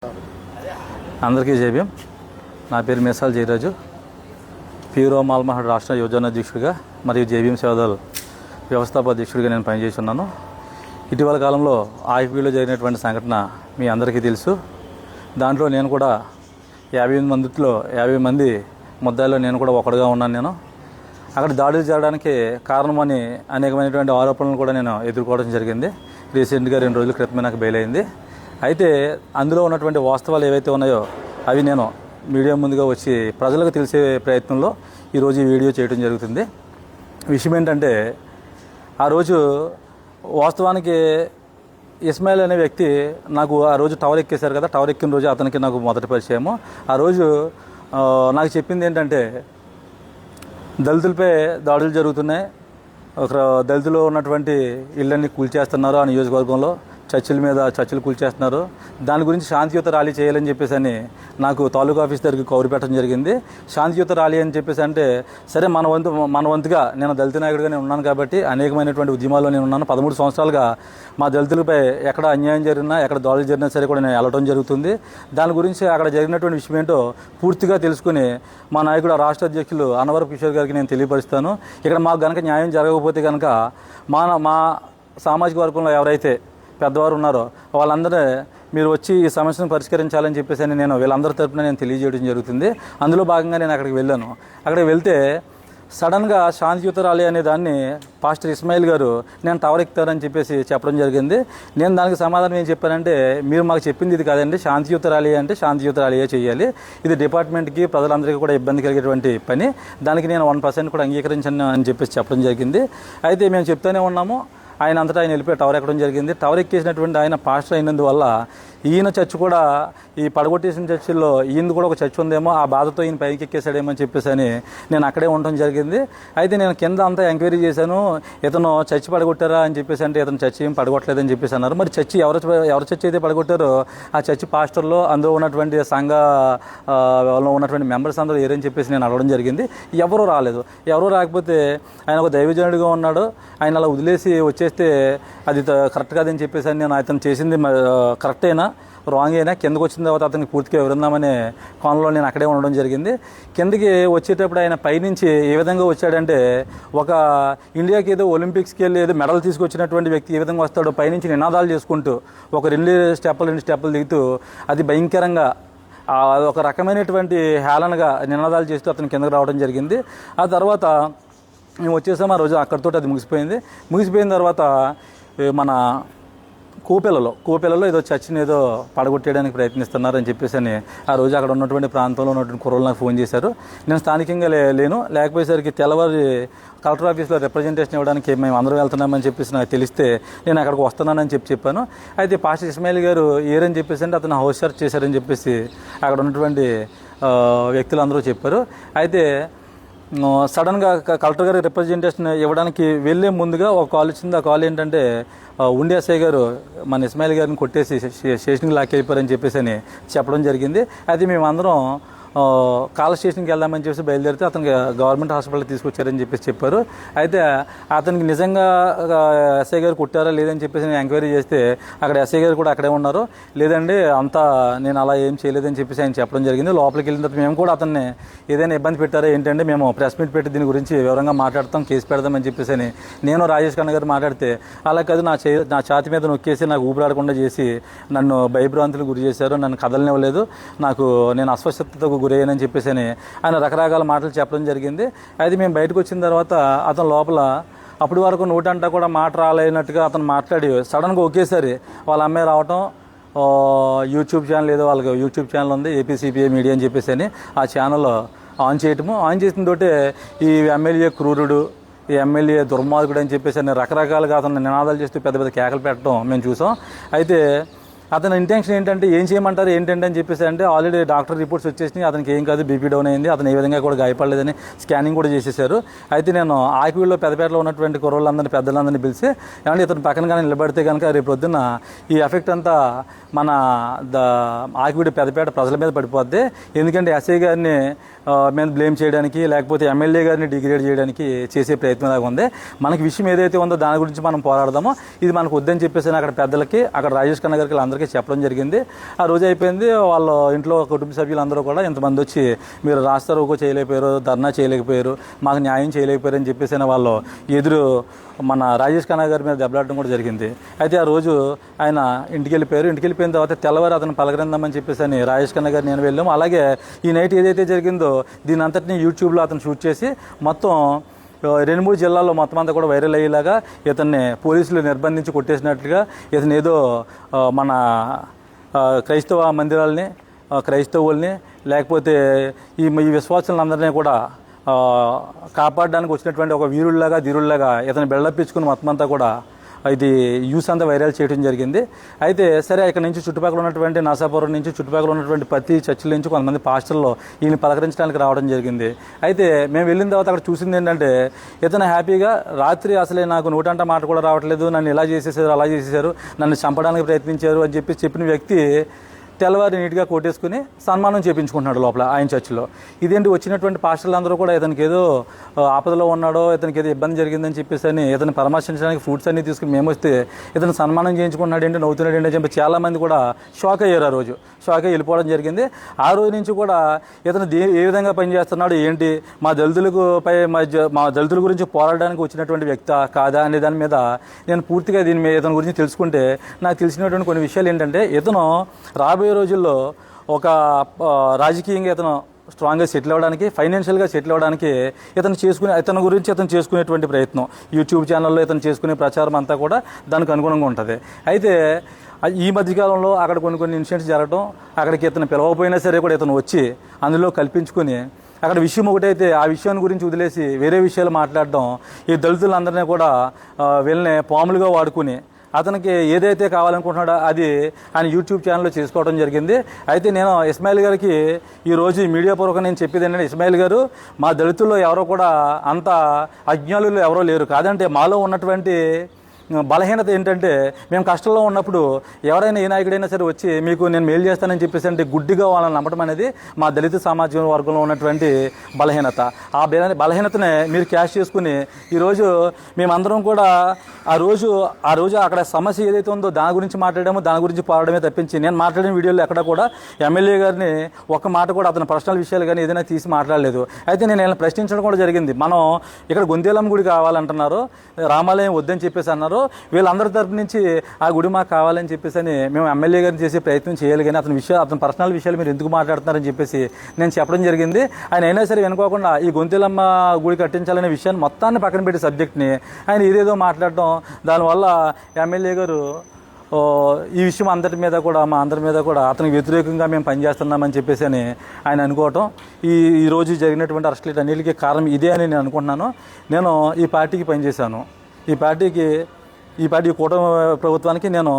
అందరికీ జైభీం. నా పేరు మేసాల జయరాజు. పీరో మాల్మహడ్ రాష్ట్ర యువజన అధ్యక్షుడిగా మరియు జైభీం సేవదల్ వ్యవస్థాపక అధ్యక్షుడిగా నేను పనిచేస్తున్నాను. ఇటీవల కాలంలో ఆయిపీలో జరిగినటువంటి సంఘటన మీ అందరికీ తెలుసు. దాంట్లో నేను కూడా 50 మంది ముద్దాయిలో నేను కూడా ఒకడుగా ఉన్నాను. నేను అక్కడ దాడులు జరగడానికి కారణమని అనేకమైనటువంటి ఆరోపణలు కూడా నేను ఎదుర్కోవడం జరిగింది. రీసెంట్గా 2 రోజుల క్రితమే నాకు బెయిల్ అయింది. అయితే అందులో ఉన్నటువంటి వాస్తవాలు ఏవైతే ఉన్నాయో అవి నేను మీడియా ముందుగా వచ్చి ప్రజలకు తెలిసే ప్రయత్నంలో ఈరోజు ఈ వీడియో చేయడం జరుగుతుంది. విషయం ఏంటంటే, ఆ రోజు వాస్తవానికి ఇస్మాయిల్ అనే వ్యక్తి నాకు ఆ రోజు టవర్ ఎక్కేశారు కదా, టవర్ ఎక్కిన రోజు అతనికి నాకు మొదటి పరిచయము. ఆ రోజు నాకు చెప్పింది ఏంటంటే, దళితులపై దాడులు జరుగుతున్నాయి, ఒక దళితులు ఉన్నటువంటి ఇళ్ళన్నీ కూల్చేస్తున్నారు, ఆ నియోజకవర్గంలో చర్చిలు కూల్చేస్తున్నారు, దాని గురించి శాంతియుత ర్యాలీ చేయాలని చెప్పేసి అని నాకు తాలూకా ఆఫీస్ దగ్గరికి కౌరు పెట్టడం జరిగింది. శాంతియుత ర్యాలీ అని చెప్పేసి అంటే సరే మన వంతుగా నేను దళిత నాయకుడిగా నేను ఉన్నాను కాబట్టి అనేకమైనటువంటి ఉద్యమాల్లో నేను ఉన్నాను. 13 సంవత్సరాలుగా మా దళితులపై ఎక్కడ అన్యాయం జరిగినా, ఎక్కడ దాడులు జరిగినా సరే కూడా నేను వెళ్ళడం జరుగుతుంది. దాని గురించి అక్కడ జరిగినటువంటి విషయం ఏంటో పూర్తిగా తెలుసుకుని మా నాయకుడు రాష్ట్ర అధ్యక్షులు అన్నవరపు కిషోర్ గారికి నేను తెలియపరుస్తాను. ఇక్కడ మాకు కనుక న్యాయం జరగకపోతే కనుక మా సామాజిక వర్గంలో ఎవరైతే పెద్దవారు ఉన్నారో వాళ్ళందరూ మీరు వచ్చి ఈ సమస్యను పరిష్కరించాలని చెప్పేసి అని నేను వీళ్ళందరి తరపున నేను తెలియజేయడం జరుగుతుంది. అందులో భాగంగా నేను అక్కడికి వెళ్ళాను. అక్కడికి వెళ్తే సడన్గా శాంతియుత ర్యాలీ అనే దాన్ని పాస్టర్ ఇస్మాయిల్ గారు నేను టవర్ ఎక్కుతారని చెప్పేసి చెప్పడం జరిగింది. నేను దానికి సమాధానం ఏం చెప్పానంటే, మీరు మాకు చెప్పింది ఇది కాదండి, శాంతియుత ర్యాలీ అంటే శాంతియుత ర్యాలీయే చేయాలి, ఇది డిపార్ట్మెంట్కి ప్రజలందరికీ కూడా ఇబ్బంది కలిగేటువంటి పని, దానికి నేను 1% కూడా అంగీకరించను అని చెప్పేసి చెప్పడం జరిగింది. అయితే మేము చెప్తూనే ఉన్నాము. ఆయన అంతటా ఆయన వెళ్ళిపోయి టవర్ ఎక్కడం జరిగింది. టవర్ ఎక్కేసినటువంటి ఆయన పాస్టర్ అయినందువల్ల ఈయన చర్చ్ కూడా, ఈ పడగొట్టేసిన చర్చిల్లో ఈయన కూడా ఒక చర్చ్ ఉందేమో, ఆ బాధతో ఈయన పైకి ఎక్కేసాడేమో అని చెప్పేసి అని నేను అక్కడే ఉండడం జరిగింది. అయితే నేను కింద అంతా ఎంక్వైరీ చేశాను. ఇతను చర్చి పడగొట్టారా అని చెప్పేసి అంటే ఇతను చర్చి ఏం పడగొట్టలేదని చెప్పేసి అన్నారు. మరి చర్చి ఎవరు చర్చి అయితే పడగొట్టారో ఆ చర్చి పాస్టర్లో అందులో ఉన్నటువంటి సంఘంలో ఉన్నటువంటి మెంబర్స్ అందరూ ఏరని చెప్పేసి నేను అడగడం జరిగింది. ఎవరూ రాలేదు. ఎవరూ రాకపోతే ఆయన ఒక దైవజనుడిగా ఉన్నాడు, ఆయన అలా వదిలేసి వచ్చేస్తే అది కరెక్ట్ కాదని చెప్పేసి అని నేను అతను చేసింది కరెక్ట్ అయినా రాంగ్ అయినా కిందకు వచ్చిన తర్వాత అతనికి పూర్తిగా వివరిందామనే కోణంలో నేను అక్కడే ఉండడం జరిగింది. కిందకి వచ్చేటప్పుడు ఆయన పైనుంచి ఏ విధంగా వచ్చాడంటే, ఒక ఇండియాకి ఏదో ఒలింపిక్స్కి వెళ్ళి ఏదో మెడల్ తీసుకొచ్చినటువంటి వ్యక్తి ఏ విధంగా వస్తాడో పైనుంచి నినాదాలు చేసుకుంటూ ఒక 2 స్టెప్పులు దిగుతూ అది భయంకరంగా ఒక రకమైనటువంటి హేళనగా నినాదాలు చేస్తూ అతను కిందకు రావడం జరిగింది. ఆ తర్వాత మేము వచ్చేసాము. ఆ రోజు అక్కడితో అది ముగిసిపోయిన తర్వాత మన కోపెలలో ఏదో చర్చిని ఏదో పడగొట్టేయడానికి ప్రయత్నిస్తున్నారని చెప్పేసి అని ఆ రోజు అక్కడ ఉన్నటువంటి ప్రాంతంలో ఉన్నటువంటి కుర్రోళ్ళు నాకు ఫోన్ చేశారు. నేను స్థానికంగా లేకపోయేసరికి తెల్లవారి కలెక్టర్ ఆఫీస్లో రిప్రజెంటేషన్ ఇవ్వడానికి మేము అందరూ వెళ్తున్నామని చెప్పేసి నాకు తెలిస్తే నేను అక్కడికి వస్తున్నానని చెప్పాను. అయితే పాస్టర్ ఇస్మాయిల్ గారు ఏరని చెప్పేసి అంటే అతను హౌస్ సర్చ్ చేశారని చెప్పేసి అక్కడ ఉన్నటువంటి వ్యక్తులు అందరూ చెప్పారు. అయితే సడన్గా కలెక్టర్ గారికి రిప్రజెంటేషన్ ఇవ్వడానికి వెళ్ళే ముందుగా ఒక కాల్ వచ్చింది. ఆ కాల్ ఏంటంటే, ఉండి ఎస్ఐ గారు మన ఇస్మాయిల్ గారిని కొట్టేసి స్టేషన్కి లాక్కెళ్ళిపోయారని చెప్పేసి అని చెప్పడం జరిగింది. అయితే మేమందరం కాల్ స్టేషన్కి వెళ్దామని చెప్పేసి బయలుదేరితే అతనికి గవర్నమెంట్ హాస్పిటల్కి తీసుకొచ్చారని చెప్పేసి చెప్పారు. అయితే అతనికి నిజంగా ఎస్ఐ గారు కొట్టారా లేదని చెప్పేసి నేను ఎంక్వైరీ చేస్తే అక్కడ ఎస్ఐ గారు కూడా అక్కడే ఉన్నారు. లేదండి అంతా నేను అలా ఏం చేయలేదని చెప్పేసి ఆయన చెప్పడం జరిగింది. లోపలికి వెళ్ళిన తర్వాత మేము కూడా అతన్ని ఏదైనా ఇబ్బంది పెట్టారా ఏంటంటే, మేము ప్రెస్ మీట్ పెట్టి దీని గురించి వివరంగా మాట్లాడతాం, కేసు పెడదామని చెప్పేసి అని నేను రాజేష్ ఖన్నా గారు మాట్లాడితే, అలా కాదు నా ఛాతి మీద నొక్కేసి నాకు ఊపిరాడకుండా చేసి నన్ను భయభ్రాంతులకు గురి చేశారు, నన్ను కదలనివ్వలేదు, నేను అస్వస్థతకు గురయ్యానని చెప్పేసి అని ఆయన రకరకాల మాటలు చెప్పడం జరిగింది. అయితే మేము బయటకు వచ్చిన తర్వాత అతను లోపల అప్పటి వరకు నోటంటా కూడా మాట రాలేనట్టుగా అతను మాట్లాడి సడన్గా ఒకేసారి వాళ్ళ అమ్మాయి రావటం, యూట్యూబ్ ఛానల్ ఏదో వాళ్ళకి యూట్యూబ్ ఛానల్ ఉంది ఏపీసీపీఐ మీడియా అని చెప్పేసి అని ఆ ఛానల్ ఆన్ చేసిన తోటే ఈ ఎమ్మెల్యే క్రూరుడు, ఈ ఎమ్మెల్యే దుర్మార్గుడు అని చెప్పేసి అని రకరకాలుగా అతను నినాదాలు చేస్తూ పెద్ద పెద్ద కేకలు పెట్టడం మేము చూసాం. అయితే అతని ఇంటెన్షన్ ఏంటంటే, ఏం చేయమంటారు ఏంటంటే అని చెప్పేసి అంటే ఆల్రెడీ డాక్టర్ రిపోర్ట్స్ వచ్చేసినాయి, అతనికి ఏం కాదు, బీపీ డౌన్ అయింది, అతను ఏ విధంగా కూడా గాయపడలేదని స్కానింగ్ కూడా చేసేసారు. అయితే నేను ఆకివీడులో పెద్దపేటలో ఉన్నటువంటి కుర్రోళ్ళందరినీ పెద్దలందరినీ పిలిచి, ఏమంటే ఇతను పక్కన కానీ నిలబడితే కనుక రేపు పొద్దున్న ఈ ఎఫెక్ట్ అంతా మన ఆకివీడు పెద్దపేట ప్రజల మీద పడిపోద్ది, ఎందుకంటే ఎస్ఐ గారిని మీద బ్లేమ్ చేయడానికి లేకపోతే ఎమ్మెల్యే గారిని డిగ్రేడ్ చేయడానికి చేసే ప్రయత్నం లాగా ఉంది. మనకి విషయం ఏదైతే ఉందో దాని గురించి మనం పోరాడదామో, ఇది మనకు వద్దని చెప్పేసి అక్కడ పెద్దలకి, అక్కడ రాజేష్ ఖన్నా గారికి అందరికీ అందరికీ చెప్పడం జరిగింది. ఆ రోజు అయిపోయింది. వాళ్ళ ఇంట్లో కుటుంబ సభ్యులందరూ కూడా ఇంతమంది వచ్చి మీరు రాస్తారోకో చేయలేకపోయారు, ధర్నా చేయలేకపోయారు, మాకు న్యాయం చేయలేకపోయారు అని చెప్పేసి వాళ్ళు ఎదురు మన రాజేష్ ఖన్నా గారి మీద దెబ్బలాడడం కూడా జరిగింది. అయితే ఆ రోజు ఆయన ఇంటికి వెళ్ళిపోయారు. ఇంటికి వెళ్ళిపోయిన తర్వాత తెల్లవారు అతను పలకరిందామని చెప్పేసి అని రాజేష్ ఖన్నా గారు నేను వెళ్ళాము. అలాగే ఈ నైట్ ఏదైతే జరిగిందో దీని అంతటినీ యూట్యూబ్లో అతను షూట్ చేసి మొత్తం 2-3 జిల్లాల్లో మొత్తం అంతా కూడా వైరల్ అయ్యేలాగా ఇతన్ని పోలీసులు నిర్బంధించి కొట్టేసినట్లుగా ఇతను ఏదో మన క్రైస్తవ మందిరాలని, క్రైస్తవుల్ని, లేకపోతే ఈ విశ్వాసులందరినీ కూడా కాపాడడానికి వచ్చినటువంటి ఒక వీరుల్లాగా ధీరుల్లాగా ఇతను బిల్డప్ ఇచ్చుకుని మొత్తం అంతా కూడా ఇది యూస్ అంతా వైరల్ చేయడం జరిగింది. అయితే సరే ఇక్కడ నుంచి చుట్టుపక్కల ఉన్నటువంటి నరసాపురం నుంచి చుట్టుపక్కల ఉన్నటువంటి ప్రతి చర్చిల నుంచి కొంతమంది పాస్టర్లు ఈయన పలకరించడానికి రావడం జరిగింది. అయితే మేము వెళ్ళిన తర్వాత అక్కడ చూసింది ఏంటంటే ఇతను హ్యాపీగా రాత్రి అసలే నాకు నోటంట మాట కూడా రావట్లేదు, నన్ను ఇలా చేసేసారు, అలా చేసేసారు, నన్ను చంపడానికి ప్రయత్నించారు అని చెప్పిన వ్యక్తి తెల్లవారి నీట్గా కొట్టేసుకుని సన్మానం చేయించుకుంటున్నాడు లోపల ఆయన చర్చిలో. ఇదేంటి వచ్చినటువంటి పాస్టర్లు అందరూ కూడా ఇతనికి ఏదో ఆపదలో ఉన్నాడో, ఇతనికి ఏదో ఇబ్బంది జరిగిందని చెప్పేసి అని ఇతను పరామర్శించడానికి ఫ్రూట్స్ అన్ని తీసుకుని మేము వస్తే ఇతను సన్మానం చేయించుకున్నాడు ఏంటి, నవ్వుతున్నాడు ఏంటి అని చెప్పి చాలామంది కూడా షాక్ అయ్యారు. ఆ రోజు షాక్ అయ్యి వెళ్ళిపోవడం జరిగింది. ఆ రోజు నుంచి కూడా ఇతను ఏ విధంగా పనిచేస్తున్నాడు ఏంటి, మా దళితుల గురించి పోరాడడానికి వచ్చినటువంటి వ్యక్తి కాదా అనే దాని మీద నేను పూర్తిగా దీని మీద ఇతని గురించి తెలుసుకుంటే నాకు తెలిసినటువంటి కొన్ని విషయాలు ఏంటంటే ఇతను రాబోయే రోజుల్లో ఒక రాజకీయంగా ఇతను స్ట్రాంగ్గా సెటిల్ అవ్వడానికి, ఫైనాన్షియల్గా సెటిల్ అవ్వడానికి ఇతని గురించి ఇతను చేసుకునేటువంటి ప్రయత్నం యూట్యూబ్ ఛానల్లో ఇతను చేసుకునే ప్రచారం అంతా కూడా దానికి అనుగుణంగా ఉంటుంది. అయితే ఈ మధ్యకాలంలో అక్కడ కొన్ని ఇన్సిడెంట్స్ జరగడం, అక్కడికి ఇతను పిలవకపోయినా సరే కూడా ఇతను వచ్చి అందులో కల్పించుకొని అక్కడ విషయం ఒకటైతే ఆ విషయాన్ని గురించి వదిలేసి వేరే విషయాలు మాట్లాడడం, ఈ దళితులందరినీ కూడా వీళ్ళని పాములుగా వాడుకుని అతనికి ఏదైతే కావాలనుకుంటున్నాడో అది ఆయన యూట్యూబ్ ఛానల్లో చేసుకోవడం జరిగింది. అయితే నేను ఇస్మాయిల్ గారికి ఈరోజు మీడియా పూర్వకంగా నేను చెప్పేది ఏంటంటే, ఇస్మాయిల్ గారు మా దళితుల్లో ఎవరో కూడా అంత అజ్ఞానులు ఎవరో లేరు. కాదంటే మాలో ఉన్నటువంటి బలహీనత ఏంటంటే మేము కష్టంలో ఉన్నప్పుడు ఎవరైనా ఏ నాయకుడైనా సరే వచ్చి మీకు నేను మేలు చేస్తానని చెప్పేసి అంటే గుడ్డిగా వాళ్ళని నమ్మటం అనేది మా దళిత సామాజిక వర్గంలో ఉన్నటువంటి బలహీనత. ఆ బలహీనతనే మీరు క్యాష్ చేసుకుని ఈరోజు మేమందరం కూడా ఆ రోజు అక్కడ సమస్య ఏదైతే ఉందో దాని గురించి మాట్లాడామో, దాని గురించి పోరాడమే తప్పించి నేను మాట్లాడిన వీడియోలో ఎక్కడ కూడా ఎమ్మెల్యే గారిని ఒక్క మాట కూడా అతని పర్సనల్ విషయాలు కానీ ఏదైనా తీసి మాట్లాడలేదు. అయితే నేను ఇలా ప్రశ్నించడం కూడా జరిగింది. మనం ఇక్కడ గొంతేలమ్మ గుడి కావాలంటున్నారు, రామాలయం వద్దని చెప్పేసి అన్నారు. వీళ్ళందరి తరపు నుంచి ఆ గుడి మాకు కావాలని చెప్పేసి అని మేము ఎమ్మెల్యే గారిని చేసే ప్రయత్నం చేయాలి, కానీ అతని పర్సనల్ విషయాలు మీరు ఎందుకు మాట్లాడుతున్నారని చెప్పేసి నేను చెప్పడం జరిగింది. ఆయన అయినా సరే వెనుకోకుండా ఈ గొంతెలమ్మ గుడి కట్టించాలనే విషయాన్ని మొత్తాన్ని పక్కన పెట్టి సబ్జెక్ట్ని ఆయన ఏదేదో మాట్లాడటం, దానివల్ల ఎమ్మెల్యే గారు ఈ విషయం మా అందరి మీద కూడా అతనికి వ్యతిరేకంగా మేము పనిచేస్తున్నామని చెప్పేసి అని ఆయన అనుకోవటం, ఈ రోజు జరిగినటువంటి అరెస్టులు అన్నిటికీ కారణం ఇదే అని నేను అనుకుంటున్నాను. నేను ఈ పార్టీకి పనిచేశాను. ఈ పార్టీ కూటమి ప్రభుత్వానికి నేను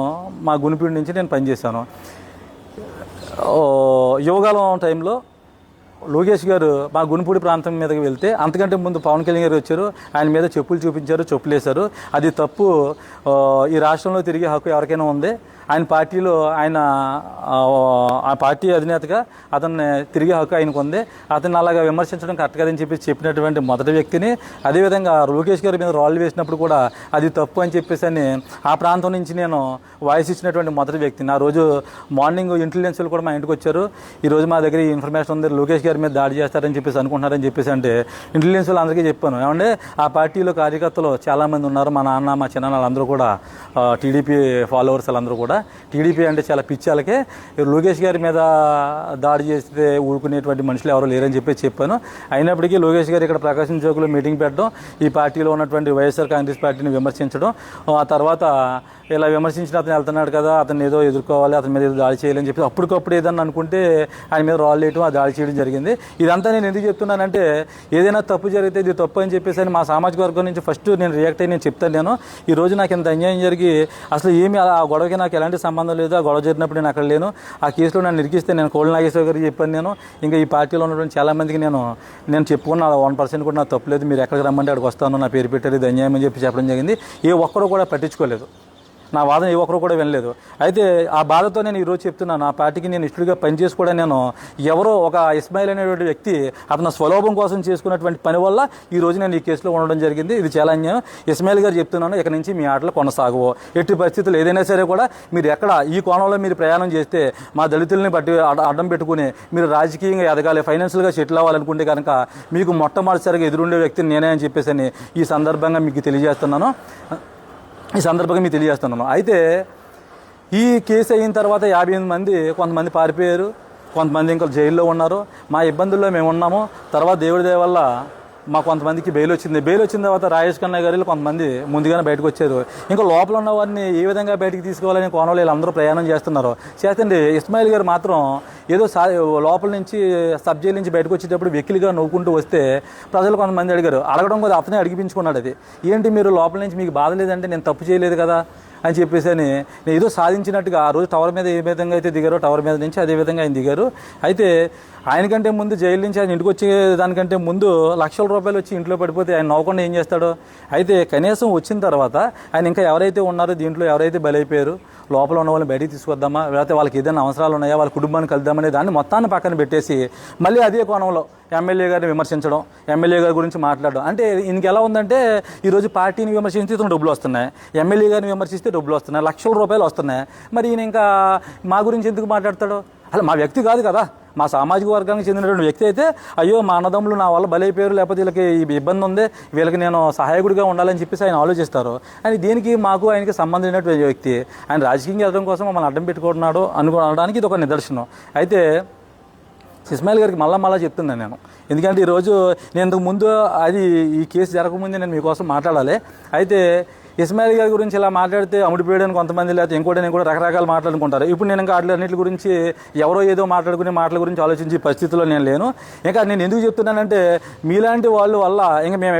మా గునిపీడి నుంచి నేను పనిచేశాను. యువకాలం టైంలో లోకేష్ గారు మా గునిపూడి ప్రాంతం మీదకి వెళ్తే అంతకంటే ముందు పవన్ కళ్యాణ్ గారు వచ్చారు, ఆయన మీద చెప్పులు చూపించారు, చెప్పులు వేశారు. అది తప్పు. ఈ రాష్ట్రంలో తిరిగే హక్కు ఎవరికైనా ఉంది. ఆయన పార్టీలో ఆ పార్టీ అధినేతగా అతన్ని తిరిగే హక్కు ఆయనకు ఉంది. అతన్ని అలాగా విమర్శించడం కరెక్ట్ కదని చెప్పినటువంటి మొదటి వ్యక్తిని, అదేవిధంగా లోకేష్ గారి మీద రాళ్ళు వేసినప్పుడు కూడా అది తప్పు అని చెప్పేసి అని ఆ ప్రాంతం నుంచి నేను వాయిస్ ఇచ్చినటువంటి మొదటి వ్యక్తిని. ఆ రోజు మార్నింగ్ ఇంటెలిజెన్స్లు కూడా మా ఇంటికి వచ్చారు. ఈరోజు మా దగ్గర ఈ ఇన్ఫర్మేషన్ ఉంది, లోకేష్ గారి మీద దాడి చేస్తారని చెప్పేసి అనుకుంటున్నారని చెప్పేసి అంటే ఇంటెలిజెన్స్ అందరికీ చెప్పాను. ఏమంటే ఆ పార్టీలో కార్యకర్తలు చాలామంది ఉన్నారు. మా నాన్న, మా చిన్న వాళ్ళందరూ కూడా టీడీపీ ఫాలోవర్స్ వాళ్ళందరూ కూడా టీడీపీ అంటే చాలా పిచ్చాలకే, లోకేష్ గారి మీద దాడి చేస్తే ఊరుకునేటువంటి మనుషులు ఎవరో లేరని చెప్పాను. అయినప్పటికీ లోకేష్ గారు ఇక్కడ ప్రకాశం చౌక్లో మీటింగ్ పెట్టడం, ఈ పార్టీలో ఉన్నటువంటి వైఎస్ఆర్ కాంగ్రెస్ పార్టీని విమర్శించడం, ఆ తర్వాత ఇలా విమర్శించిన అతను వెళ్తున్నాడు కదా, అతను ఏదో ఎదుర్కోవాలి, అతని మీద ఏదో దాడి చేయాలని చెప్పి అప్పటికప్పుడు ఏదన్నా అనుకుంటే ఆయన మీద రాళ్ళు వేయటం, ఆ దాడి చేయడం జరిగింది. ఇదంతా నేను ఎందుకు చెప్తున్నానంటే, ఏదైనా తప్పు జరిగితే ఇది తప్పు అని చెప్పేసి అని మా సామాజిక వర్గం నుంచి ఫస్ట్ నేను రియాక్ట్ అయ్యి నేను చెప్తాను. నేను ఈరోజు నాకు ఇంత అన్యాయం జరిగి అసలు ఏమి ఆ గొడవకి నాకు ఎలాంటి సంబంధం లేదు. ఆ గొడవ జరిగినప్పుడు నేను అక్కడ లేను. ఆ కేసులో నన్ను ఇరికిస్తే నేను కోళ్ళ నాగేశ్వర గారికి చెప్పాను. నేను ఇంకా ఈ పార్టీలో ఉన్నటువంటి చాలామందికి నేను చెప్పుకున్న 1% కూడా నాకు తప్పులేదు, మీరు ఎక్కడికి రమ్మంటే అక్కడికి వస్తాను, నా పేరు పెట్టారు, ఇది అన్యాయం అని చెప్పి చెప్పడం జరిగింది. ఏ ఒక్కరు కూడా పట్టించుకోలేదు. నా వాదన ఏ ఒక్కరు కూడా వినలేదు. అయితే ఆ బాధతో నేను ఈరోజు చెప్తున్నాను, ఆ పార్టీకి నేను ఇష్టడుగా పనిచేసి కూడా నేను ఎవరో ఒక ఇస్మాయిల్ అనేటువంటి వ్యక్తి అతను స్వలోభం కోసం చేసుకున్నటువంటి పని వల్ల ఈరోజు నేను ఈ కేసులో ఉండడం జరిగింది. ఇది చాలా అన్యాయం. ఇస్మాయిల్ గారు చెప్తున్నాను, ఇక నుంచి మీ ఆటలు కొనసాగవు. ఎట్టి పరిస్థితులు ఏదైనా సరే కూడా మీరు ఎక్కడ ఈ కోణంలో మీరు ప్రయాణం చేస్తే మా దళితుల్ని బట్టి అడ్డం పెట్టుకుని మీరు రాజకీయంగా ఎదగాలి, ఫైనాన్షియల్గా సెటిల్ అవ్వాలనుకుంటే కనుక మీకు మొట్టమొదటిసారిగా ఎదురుండే వ్యక్తిని నేనే అని చెప్పేసి ఈ సందర్భంగా మీకు తెలియజేస్తున్నాను. అయితే ఈ కేసు అయిన తర్వాత 58 మంది కొంతమంది పారిపోయారు, కొంతమంది ఇంకా జైల్లో ఉన్నారు. మా ఇబ్బందుల్లో మేము ఉన్నాము. తర్వాత దేవుడి దయ వల్ల మా కొంతమందికి బెయిల్ వచ్చింది. బెయిల్ వచ్చిన తర్వాత రాజేష్ కన్నయ్య గారు కొంతమంది ముందుగానే బయటకు వచ్చారు. ఇంకా లోపల ఉన్న వారిని ఏ విధంగా బయటికి తీసుకోవాలని కోణంలో వీళ్ళందరూ ప్రయాణం చేస్తున్నారు. చేతండి ఇస్మాయిల్ గారు మాత్రం ఏదో లోపల నుంచి సబ్ జైలు నుంచి బయటకు వచ్చేటప్పుడు వెకిలిగా నవ్వుకుంటూ వస్తే ప్రజలు కొంతమంది అడగడం కూడా అతనే అడిగిపించుకున్నాడు. అది ఏంటి మీరు లోపల నుంచి మీకు బాధ లేదంటే నేను తప్పు చేయలేదు కదా అని చెప్పేసి నేను ఏదో సాధించినట్టుగా ఆ రోజు టవర్ మీద ఏ విధంగా అయితే దిగారో టవర్ మీద నుంచి అదే విధంగా ఆయన దిగారు. అయితే ఆయనకంటే ముందు జైలు నుంచి ఆయన ఇంటికి వచ్చే దానికంటే ముందు లక్షల రూపాయలు వచ్చి ఇంట్లో పడిపోతే ఆయన నవ్వకుండా ఏం చేస్తాడో. అయితే కనీసం వచ్చిన తర్వాత ఆయన ఇంకా ఎవరైతే ఉన్నారో దీంట్లో ఎవరైతే బలైపోయారు లోపల ఉన్న వాళ్ళని బయటికి తీసుకొద్దామా, లేకపోతే వాళ్ళకి ఏదైనా అవసరాలు ఉన్నాయా, వాళ్ళ కుటుంబాన్ని కలుద్దామనే దాన్ని మొత్తాన్ని పక్కన పెట్టేసి మళ్ళీ అదే కోణంలో ఎమ్మెల్యే గారిని విమర్శించడం, ఎమ్మెల్యే గారి గురించి మాట్లాడడం. అంటే ఇంక ఎలా ఉందంటే ఈరోజు పార్టీని విమర్శిస్తే ఇతను డబ్బులు వస్తున్నాయి, ఎమ్మెల్యే గారిని విమర్శిస్తే డబ్బులు వస్తున్నాయి, లక్షల రూపాయలు వస్తున్నాయి. మరి ఈయన ఇంకా మా గురించి ఎందుకు మాట్లాడతాడు? అలా మా వ్యక్తి కాదు కదా, మా సామాజిక వర్గానికి చెందినటువంటి వ్యక్తి అయితే అయ్యో మా అన్నదమ్ములు నా వల్ల బలైపోయారు, లేకపోతే వీళ్ళకి ఇబ్బంది ఉంది, వీళ్ళకి నేను సహాయకుడిగా ఉండాలని చెప్పేసి ఆయన ఆలోచిస్తారు. అని దీనికి మాకు ఆయనకి సంబంధించినటువంటి వ్యక్తి ఆయన రాజకీయంగా వెళ్ళడం కోసం మమ్మల్ని అడ్డం పెట్టుకుంటున్నాడు అనుకోవడానికి ఇది ఒక నిదర్శనం. అయితే ఇస్మాయిల్ గారికి మళ్ళా చెప్తున్నాను నేను, ఎందుకంటే ఈరోజు నేను ఇంతకు ముందు ఈ కేసు జరగకముందే నేను మీకోసం మాట్లాడాలి. అయితే ఇస్మాయిల్ గారి గురించి ఇలా మాట్లాడితే అమ్ముడిపోయాడని కొంతమంది, లేకపోతే నేను కూడా రకరకాల మాట్లాడుకుంటారు. ఇప్పుడు నేను ఇంకా అన్నిటి గురించి ఎవరో ఏదో మాట్లాడుకునే మాటల గురించి ఆలోచించే పరిస్థితిలో నేను లేను. ఇంకా నేను ఎందుకు చెప్తున్నానంటే మీలాంటి వాళ్ళ వల్ల ఇంకా మేము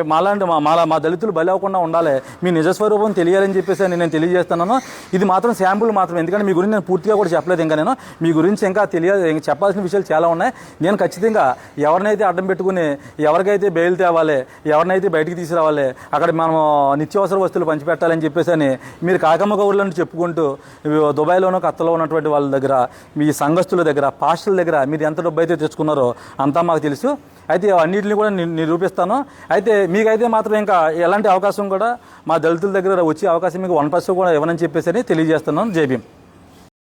మా దళితులు బలి అవ్వకుండా ఉండాలి, మీ నిజస్వరూపం తెలియాలని చెప్పేసి నేను తెలియజేస్తున్నాను. ఇది మాత్రం శాంపుల్ మాత్రం, ఎందుకంటే మీ గురించి నేను పూర్తిగా కూడా చెప్పలేదు. ఇంకా నేను మీ గురించి ఇంకా ఇంకా చెప్పాల్సిన విషయాలు చాలా ఉన్నాయి. నేను ఖచ్చితంగా ఎవరినైతే అడ్డం పెట్టుకుని ఎవరికైతే బెయిల్ తేవాలి, ఎవరినైతే బయటికి తీసుకురావాలి, అక్కడ మనం నిత్యావసర వస్తువులు పెట్టాలని చెప్పేసి అని మీరు కాకమ్మ కౌరులను చెప్పుకుంటూ దుబాయ్లోనూ కత్తలో ఉన్నటువంటి వాళ్ళ దగ్గర, మీ సంఘస్థుల దగ్గర, పాస్టర్ల దగ్గర మీరు ఎంత డబ్బు అయితే తెచ్చుకున్నారో అంతా మాకు తెలుసు. అయితే అన్నింటిని కూడా నిరూపిస్తాను. అయితే మీకైతే మాత్రం ఇంకా ఎలాంటి అవకాశం కూడా మా దళితుల దగ్గర వచ్చే అవకాశం మీకు 1% కూడా ఇవ్వనని చెప్పేసి అని తెలియజేస్తున్నాను. జై భీమ్.